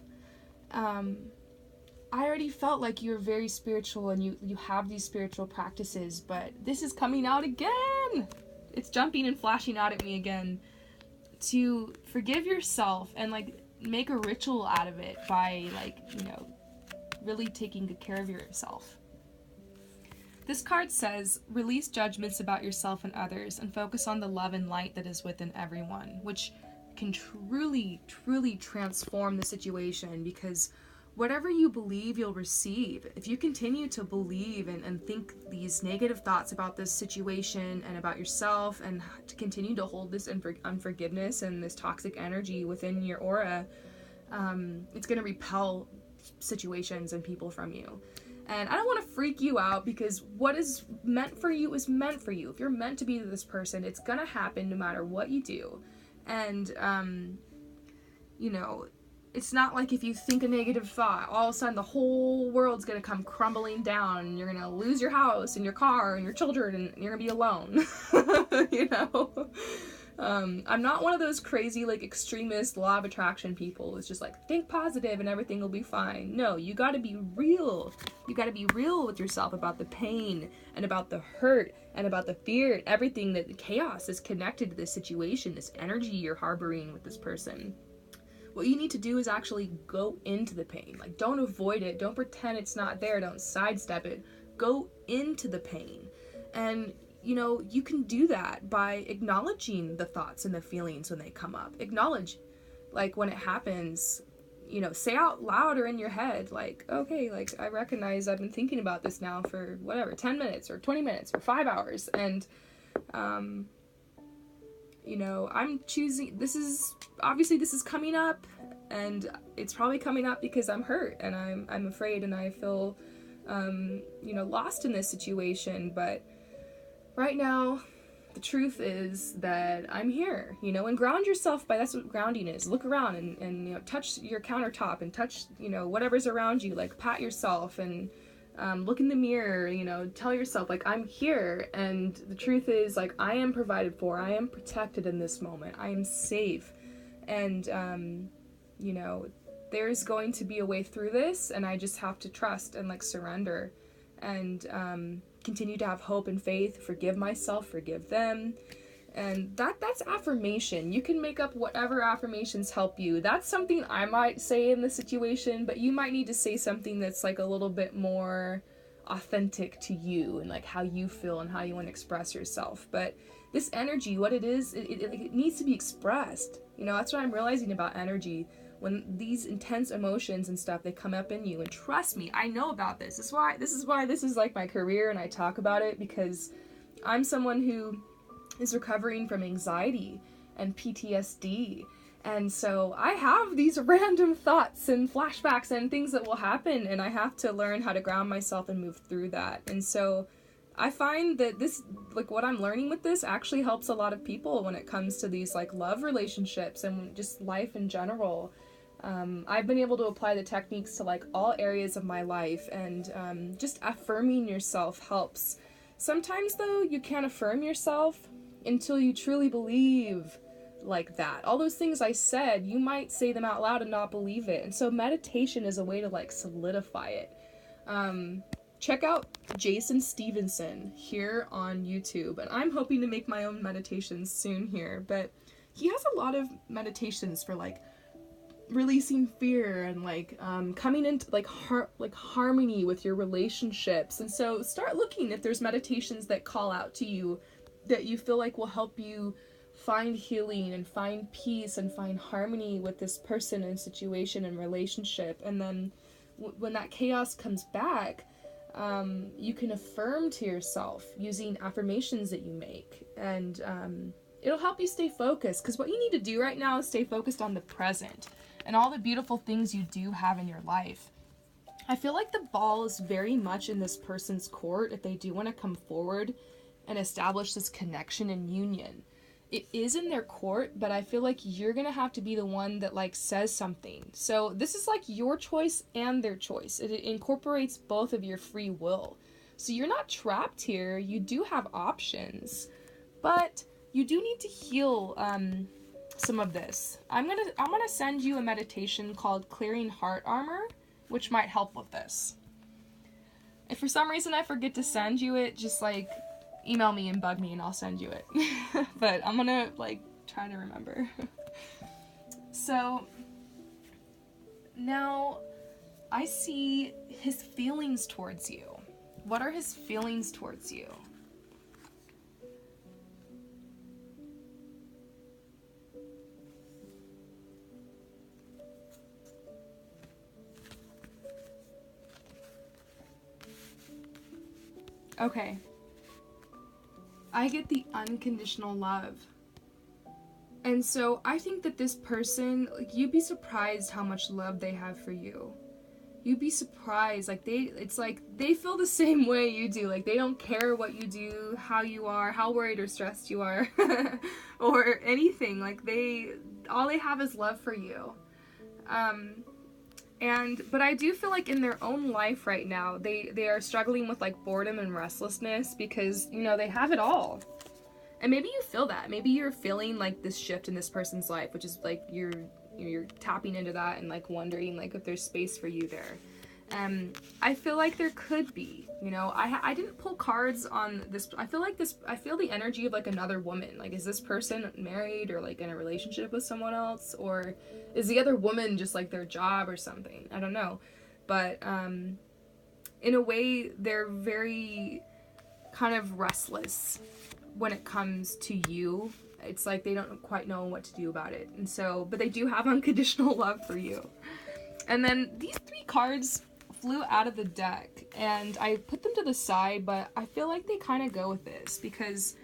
I already felt like you're very spiritual and you have these spiritual practices, but this is coming out again. It's jumping and flashing out at me again. To forgive yourself and like make a ritual out of it by like, you know, really taking good care of yourself. This card says, release judgments about yourself and others and focus on the love and light that is within everyone, which can truly, truly transform the situation, because whatever you believe, you'll receive. If you continue to believe and think these negative thoughts about this situation and about yourself, and to continue to hold this unforgiveness and this toxic energy within your aura, it's going to repel situations and people from you. And I don't want to freak you out, because what is meant for you is meant for you. If you're meant to be with this person, it's going to happen no matter what you do. And, you know, it's not like if you think a negative thought, all of a sudden the whole world's going to come crumbling down and you're going to lose your house and your car and your children and you're going to be alone. You know? I'm not one of those crazy, like, extremist law of attraction people. It's just like, think positive and everything will be fine. No, you got to be real. You got to be real with yourself about the pain and about the hurt and about the fear and everything, that the chaos is connected to this situation, this energy you're harboring with this person. What you need to do is actually go into the pain. Like, don't avoid it. Don't pretend it's not there. Don't sidestep it. Go into the pain. And, you know, you can do that by acknowledging the thoughts and the feelings when they come up. Acknowledge, like, when it happens, you know, say out loud or in your head, like, okay, like, I recognize I've been thinking about this now for whatever, 10 minutes or 20 minutes or 5 hours. And, you know, I'm choosing, this is coming up, and it's probably coming up because I'm hurt and I'm afraid and I feel, you know, lost in this situation. But right now, the truth is that I'm here, you know, and ground yourself by, that's what grounding is. Look around and you know, touch your countertop and touch, you know, whatever's around you, like pat yourself and look in the mirror, you know, tell yourself, like, I'm here. And the truth is, like, I am provided for, I am protected in this moment, I am safe. And, you know, there's going to be a way through this, and I just have to trust and, like, surrender and continue to have hope and faith, forgive myself, forgive them. And that's affirmation. You can make up whatever affirmations help you. That's something I might say in the situation, but you might need to say something that's like a little bit more authentic to you and like how you feel and how you want to express yourself. But this energy, what it is, it needs to be expressed. You know, that's what I'm realizing about energy. When these intense emotions and stuff, they come up in you, and trust me, I know about this. This is why this is like my career, and I talk about it because I'm someone who is recovering from anxiety and PTSD. And so I have these random thoughts and flashbacks and things that will happen, and I have to learn how to ground myself and move through that. And so I find that this, like, what I'm learning with this actually helps a lot of people when it comes to these, like, love relationships and just life in general. I've been able to apply the techniques to, like, all areas of my life, and just affirming yourself helps. Sometimes, though, you can't affirm yourself until you truly believe like that. All those things I said, you might say them out loud and not believe it. And so meditation is a way to, like, solidify it. Check out Jason Stevenson here on YouTube, and I'm hoping to make my own meditations soon here, but he has a lot of meditations for, like, releasing fear and, like, coming into, like, harmony with your relationships. And so start looking if there's meditations that call out to you that you feel like will help you find healing and find peace and find harmony with this person and situation and relationship. And then when that chaos comes back, you can affirm to yourself using affirmations that you make, and it'll help you stay focused, because what you need to do right now is stay focused on the present and all the beautiful things you do have in your life. I feel like the ball is very much in this person's court if they do want to come forward and establish this connection and union. It is in their court, but I feel like you're gonna have to be the one that, like, says something. So this is like your choice and their choice. It incorporates both of your free will. So you're not trapped here. You do have options, but you do need to heal some of this. I'm gonna send you a meditation called Clearing Heart Armor, which might help with this. If for some reason I forget to send you it, just, like, email me and bug me and I'll send you it. But I'm gonna, like, try to remember. So now I see his feelings towards you. What are his feelings towards you? Okay. I get the unconditional love. And so I think that this person, like, you'd be surprised how much love they have for you. You'd be surprised. Like, it's like they feel the same way you do. Like, they don't care what you do, how you are, how worried or stressed you are, or anything. Like, all they have is love for you. But I do feel like in their own life right now, they are struggling with, like, boredom and restlessness because, you know, they have it all. And maybe you feel that. Maybe you're feeling, like, this shift in this person's life, which is, like, you're tapping into that and, like, wondering, like, if there's space for you there. I feel like there could be, you know. I didn't pull cards on this. I feel the energy of, like, another woman. Like, is this person married or, like, in a relationship with someone else? Or is the other woman just, like, their job or something? I don't know. But in a way, they're very kind of restless when it comes to you. It's like they don't quite know what to do about it. And so, but they do have unconditional love for you. And then these 3 cards flew out of the deck, and I put them to the side, but I feel like they kind of go with this, because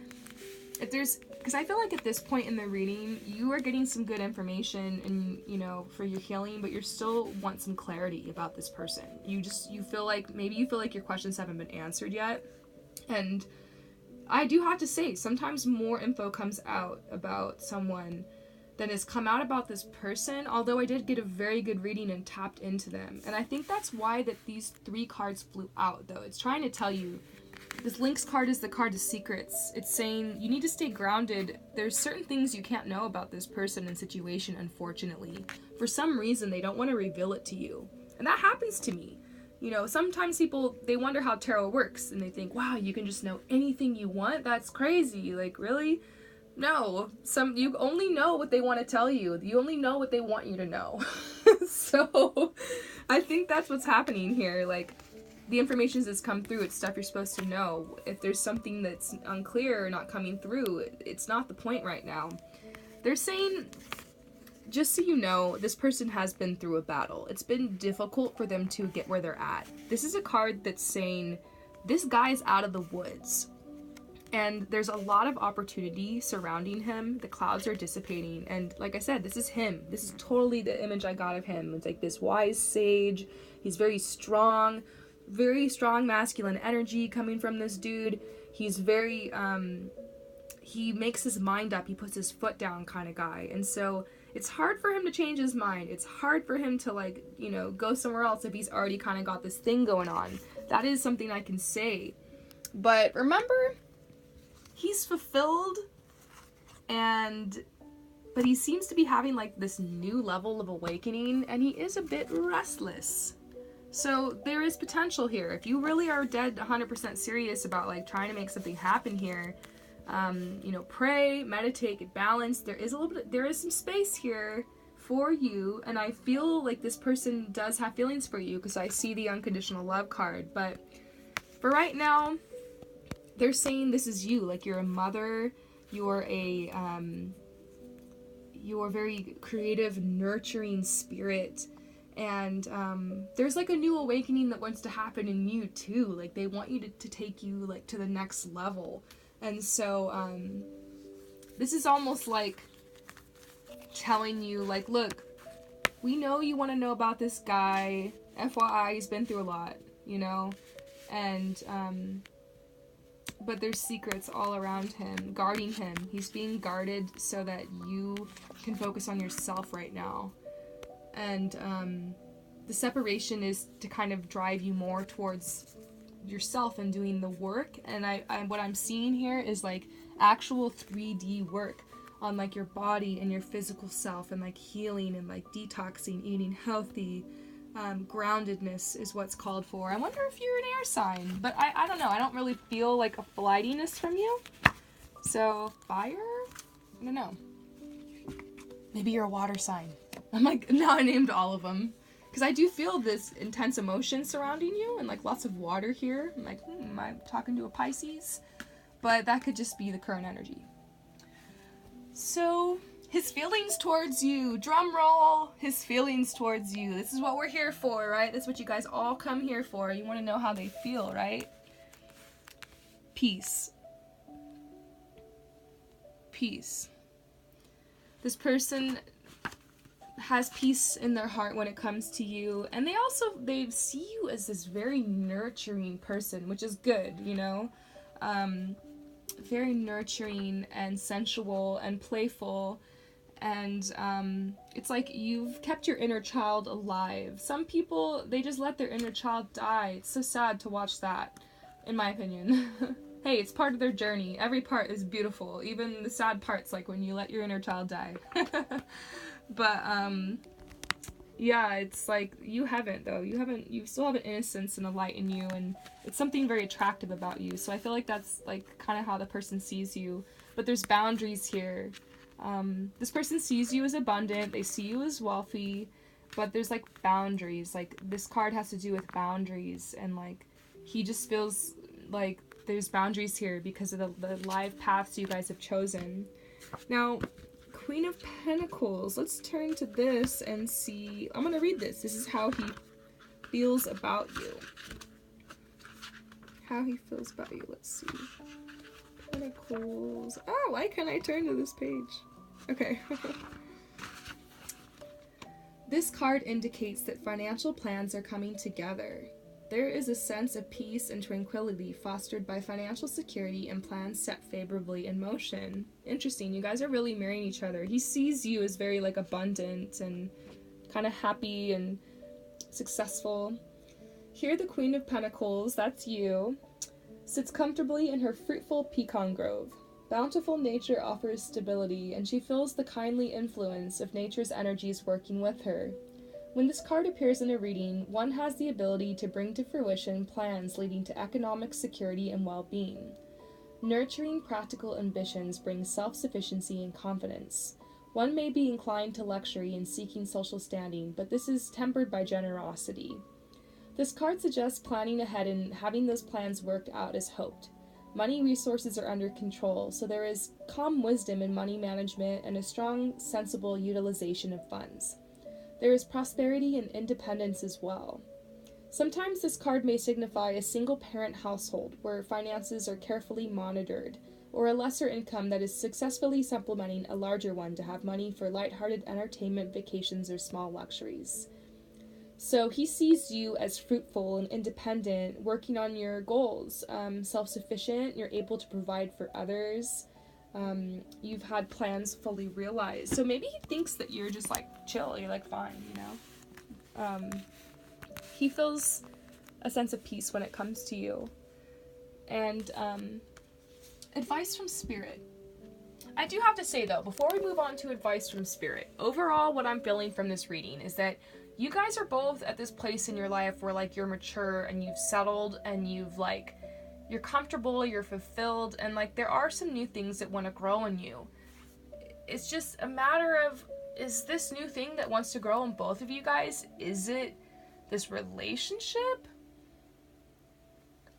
I feel like at this point in the reading, you are getting some good information and, you know, for your healing, but you still want some clarity about this person. You feel like, maybe you feel like your questions haven't been answered yet. And I do have to say, sometimes more info comes out about someone than has come out about this person, although I did get a very good reading and tapped into them. And I think that's why that these 3 cards flew out, though. It's trying to tell you, this Lynx card is the card of secrets. It's saying you need to stay grounded. There's certain things you can't know about this person and situation, unfortunately. For some reason, they don't want to reveal it to you. And that happens to me. You know, sometimes people, they wonder how tarot works, and they think, wow, you can just know anything you want? That's crazy. Like, really? No. You only know what they want to tell you. You only know what they want you to know. So, I think that's what's happening here. Like, the information that's come through, it's stuff you're supposed to know. If there's something that's unclear or not coming through, it's not the point right now. They're saying, just so you know, this person has been through a battle. It's been difficult for them to get where they're at. This is a card that's saying, this guy's out of the woods. And there's a lot of opportunity surrounding him. The clouds are dissipating. And like I said, this is him. This is totally the image I got of him. It's like this wise sage. He's very strong masculine energy coming from this dude. He's very, he makes his mind up. He puts his foot down kind of guy. And so it's hard for him to change his mind. It's hard for him to, like, you know, go somewhere else if he's already kind of got this thing going on. That is something I can say. But remember, he's fulfilled, but he seems to be having, like, this new level of awakening, and he is a bit restless. So there is potential here. If you really are dead 100% serious about, like, trying to make something happen here, you know, pray, meditate, get balanced. There is some space here for you, and I feel like this person does have feelings for you, because I see the unconditional love card. But for right now, they're saying this is you. Like, you're a mother, you're very creative, nurturing spirit. And there's, like, a new awakening that wants to happen in you too. Like, they want you to take you, like, to the next level. And so this is almost like telling you, like, look, we know you want to know about this guy. FYI, he's been through a lot, you know. And but there's secrets all around him, guarding him. He's being guarded so that you can focus on yourself right now. And the separation is to kind of drive you more towards yourself and doing the work. And I what I'm seeing here is, like, actual 3D work on, like, your body and your physical self, and, like, healing and, like, detoxing, eating healthy. Groundedness is what's called for. I wonder if you're an air sign, but I don't know. I don't really feel like a flightiness from you. So, fire? I don't know. Maybe you're a water sign. I'm like, now I named all of them. Because I do feel this intense emotion surrounding you, and, like, lots of water here. I'm like, am I talking to a Pisces? But that could just be the current energy. So, his feelings towards you. Drum roll. His feelings towards you. This is what we're here for, right? That's what you guys all come here for. You want to know how they feel, right? Peace. Peace. This person has peace in their heart when it comes to you, and they see you as this very nurturing person, which is good, you know. Very nurturing and sensual and playful. And it's like you've kept your inner child alive. Some people, they just let their inner child die. It's so sad to watch that, in my opinion. Hey, it's part of their journey. Every part is beautiful. Even the sad parts, like when you let your inner child die. But, yeah, it's like, you haven't, though. You still have an innocence and a light in you, and it's something very attractive about you. So I feel like that's, like, kind of how the person sees you. But there's boundaries here. This person sees you as abundant, they see you as wealthy, but there's, like, boundaries. Like, this card has to do with boundaries, and, like, he just feels like there's boundaries here because of the life paths you guys have chosen. Now, Queen of Pentacles. Let's turn to this and see. I'm going to read this. This is how he feels about you. How he feels about you. Let's see. Pentacles. Oh, why can't I turn to this page? Okay. This card indicates that financial plans are coming together. There is a sense of peace and tranquility fostered by financial security and plans set favorably in motion. Interesting, you guys are really mirroring each other. He sees you as very like abundant and kind of happy and successful. Here the Queen of Pentacles, that's you, sits comfortably in her fruitful pecan grove. Bountiful nature offers stability, and she feels the kindly influence of nature's energies working with her. When this card appears in a reading, one has the ability to bring to fruition plans leading to economic security and well-being. Nurturing practical ambitions brings self-sufficiency and confidence. One may be inclined to luxury and seeking social standing, but this is tempered by generosity. This card suggests planning ahead and having those plans worked out as hoped. Money resources are under control, so there is calm wisdom in money management and a strong, sensible utilization of funds. There is prosperity and independence as well. Sometimes this card may signify a single-parent household where finances are carefully monitored, or a lesser income that is successfully supplementing a larger one to have money for lighthearted entertainment, vacations, or small luxuries. So he sees you as fruitful and independent, working on your goals, self-sufficient, you're able to provide for others, you've had plans fully realized. So maybe he thinks that you're just like chill, you're like fine, you know? He feels a sense of peace when it comes to you. And advice from Spirit. I do have to say though, before we move on to advice from Spirit, overall what I'm feeling from this reading is that you guys are both at this place in your life where like you're mature and you've settled and you're comfortable, you're fulfilled, and like there are some new things that want to grow in you. It's just a matter of, is this new thing that wants to grow in both of you guys, is it this relationship?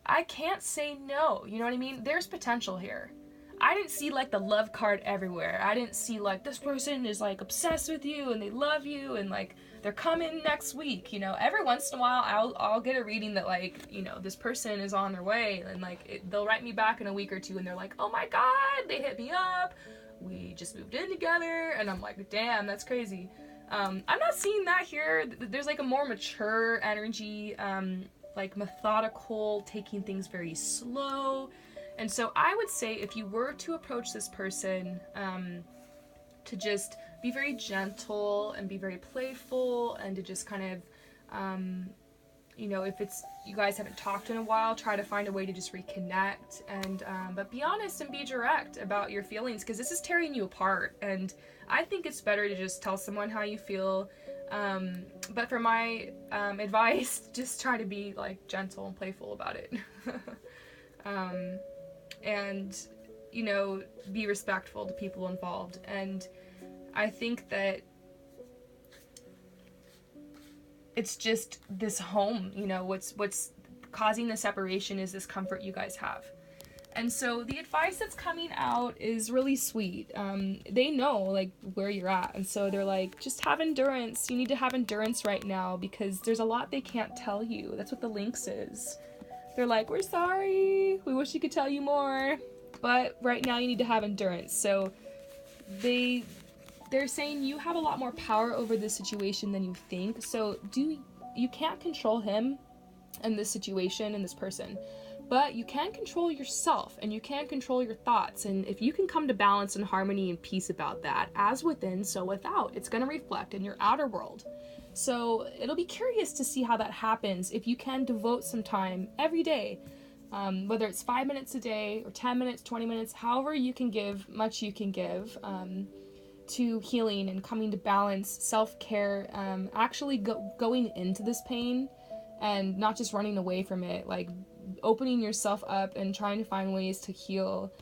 I can't say no, you know what I mean? There's potential here. I didn't see like the love card everywhere. I didn't see like this person is like obsessed with you and they love you and like they're coming next week, you know. Every once in a while I'll get a reading that like, you know, this person is on their way, and like they'll write me back in a week or two and they're like, oh my god, they hit me up, we just moved in together, and I'm like, damn, that's crazy. I'm not seeing that here. There's like a more mature energy, like methodical, taking things very slow. And so I would say if you were to approach this person, to just be very gentle and be very playful, and to just kind of, you know, if it's, you guys haven't talked in a while, try to find a way to just reconnect, and, but be honest and be direct about your feelings, because this is tearing you apart, and I think it's better to just tell someone how you feel, but for my, advice, just try to be, like, gentle and playful about it. And, you know, be respectful to people involved. And I think that it's just this home, you know, what's causing the separation is this comfort you guys have. And so the advice that's coming out is really sweet. They know, like, where you're at. And so they're like, just have endurance. You need to have endurance right now because there's a lot they can't tell you. That's what the Lynx is. They're like, we're sorry. We wish we could tell you more. But right now you need to have endurance. So they're saying you have a lot more power over this situation than you think. So you can't control him and this situation and this person. But you can control yourself and you can control your thoughts. And if you can come to balance and harmony and peace about that, as within, so without, it's going to reflect in your outer world. So it'll be curious to see how that happens if you can devote some time every day, whether it's 5 minutes a day or 10 minutes, 20 minutes, however you can give, much you can give, to healing and coming to balance, self-care, actually going into this pain and not just running away from it, like opening yourself up and trying to find ways to heal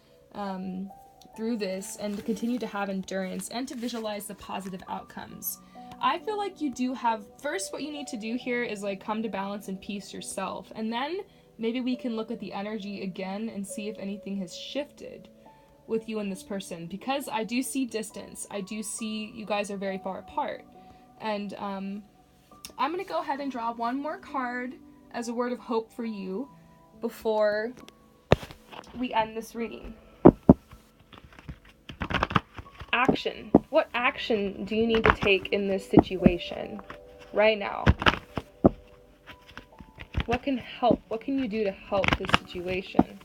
through this and to continue to have endurance and to visualize the positive outcomes. I feel like you do have, first what you need to do here is like come to balance and peace yourself, and then maybe we can look at the energy again and see if anything has shifted. with you and this person, because I do see distance. I do see you guys are very far apart. And I'm going to go ahead and draw one more card as a word of hope for you before we end this reading. Action. What action do you need to take in this situation right now? What can help? What can you do to help this situation?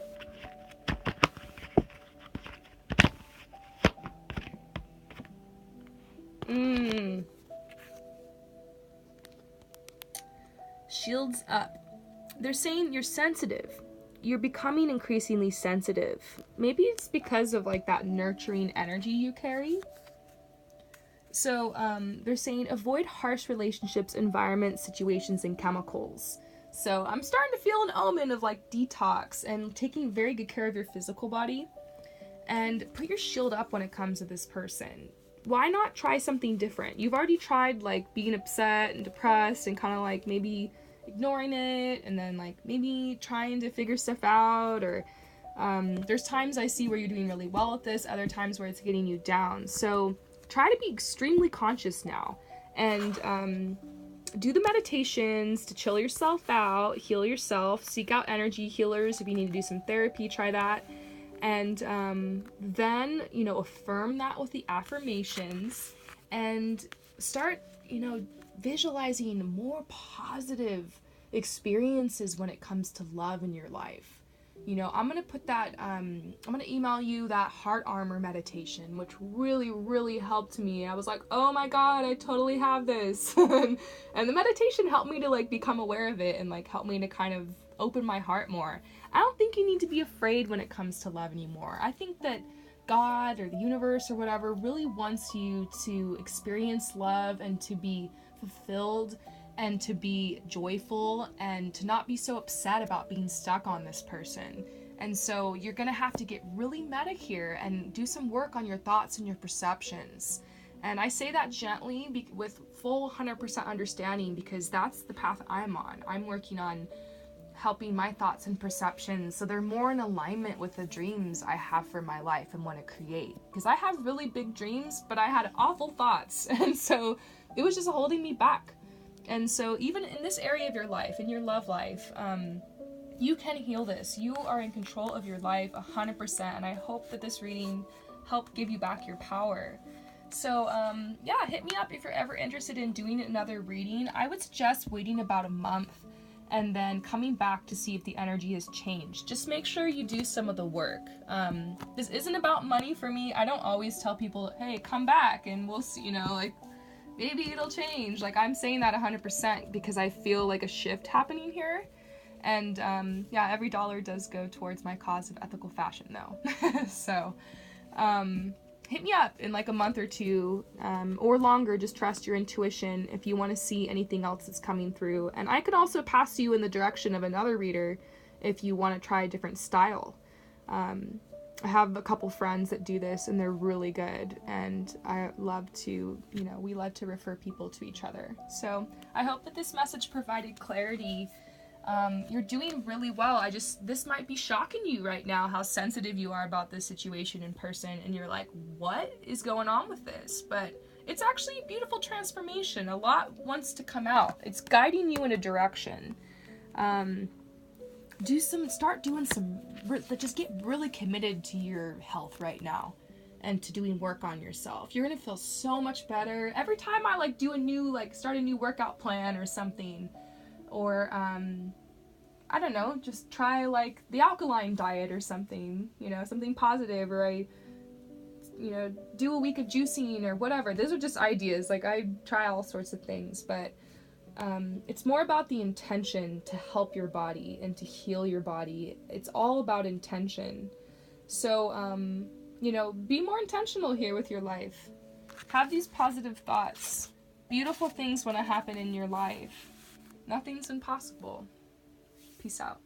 Shields up. They're saying you're sensitive. You're becoming increasingly sensitive. Maybe it's because of like that nurturing energy you carry. So they're saying avoid harsh relationships, environments, situations, and chemicals. So I'm starting to feel an omen of like detox and taking very good care of your physical body. And put your shield up when it comes to this person. Why not try something different? You've already tried like being upset and depressed and kind of like maybe ignoring it, and then like maybe trying to figure stuff out, or there's times I see where you're doing really well at this, other times where it's getting you down. So try to be extremely conscious now, and do the meditations to chill yourself out, heal yourself, seek out energy healers. If you need to do some therapy, try that. And then, you know, affirm that with the affirmations, and start, you know, visualizing more positive experiences when it comes to love in your life. You know, I'm going to put that, I'm going to email you that heart armor meditation, which really, really helped me. I was like, oh my God, I totally have this. And the meditation helped me to like become aware of it and like help me to kind of open my heart more. I don't think you need to be afraid when it comes to love anymore. I think that God or the universe or whatever really wants you to experience love and to be fulfilled and to be joyful and to not be so upset about being stuck on this person. And so you're gonna have to get really meta here and do some work on your thoughts and your perceptions. And I say that gently with full 100% understanding, because that's the path I'm on. I'm working on helping my thoughts and perceptions so they're more in alignment with the dreams I have for my life and want to create. Because I have really big dreams, but I had awful thoughts, and so it was just holding me back. And so even in this area of your life, in your love life, you can heal this. You are in control of your life 100%, and I hope that this reading helped give you back your power. So yeah, hit me up if you're ever interested in doing another reading. I would suggest waiting about a month and then coming back to see if the energy has changed. Just make sure you do some of the work. This isn't about money for me. I don't always tell people, hey, come back and we'll see, you know, like, maybe it'll change. Like, I'm saying that 100% because I feel like a shift happening here. And yeah, every dollar does go towards my cause of ethical fashion though. So hit me up in like a month or two, or longer. Just trust your intuition if you want to see anything else that's coming through. And I could also pass you in the direction of another reader if you want to try a different style. I have a couple friends that do this and they're really good, and I love to, you know, we love to refer people to each other. So I hope that this message provided clarity. You're doing really well. This might be shocking you right now, how sensitive you are about this situation in person, and you're like, what is going on with this? But it's actually a beautiful transformation. A lot wants to come out. It's guiding you in a direction. Just get really committed to your health right now and to doing work on yourself. You're gonna feel so much better. Every time I like do start a new workout plan or something, or I don't know, just try like the alkaline diet or something, you know, something positive, or I, you know, do a week of juicing or whatever. Those are just ideas. Like, I try all sorts of things, but it's more about the intention to help your body and to heal your body. It's all about intention. So, you know, be more intentional here with your life. Have these positive thoughts. Beautiful things want to happen in your life. Nothing's impossible. Peace out.